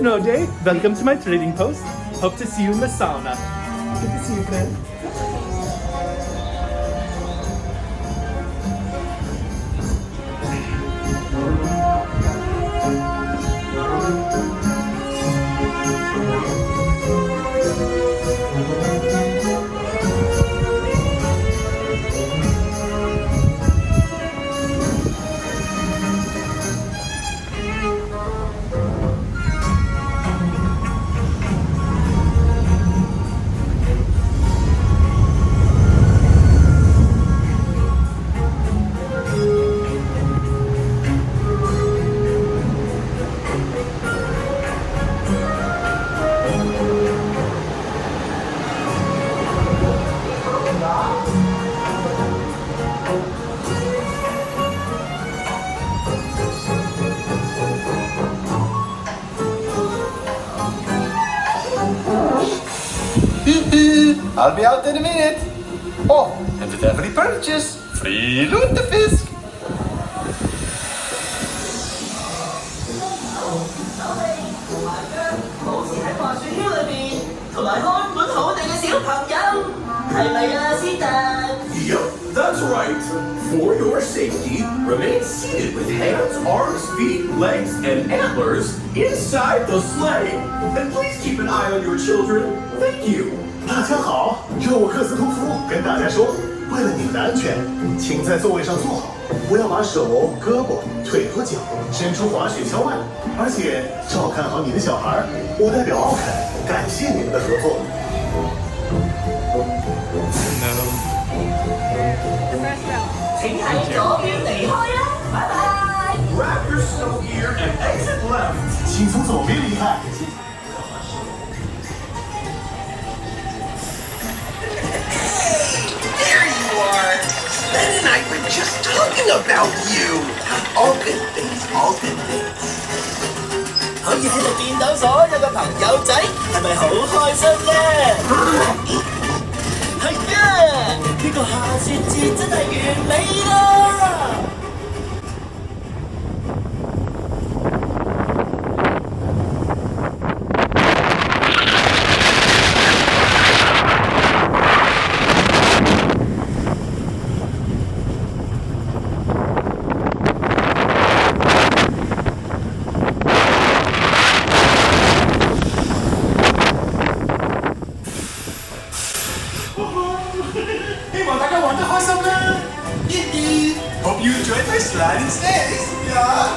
snow day. Welcome to my trading post. Hope to see you in the sauna. Good to see you, friend. I'll be out in a minute. Oh, and with every purchase, free lutefisk. Yup, that's right. For your safety, remain seated with hands, arms, feet, legs, and antlers inside the sleigh. And please keep an eye on your children. Thank you. 大家好，由我克斯托夫跟大家说，为了你们的安全，请在座位上坐好，不要把手、胳膊、腿和脚伸出滑雪橇外，而且照看好你的小孩。我代表奥肯感谢你们的合作。请喺左邊離開啦，拜拜。 Grab your snow gear and exit left. 请从左边离开。 There you are! Ben and I were just talking about you! Oaken things. 可以喺度見到所有嘅朋友仔，係咪好開心咧？係啊！呢個下雪節真係完美啦！ 希望大家玩得開心啦！Hope you enjoyed my sliding stays. Yeah.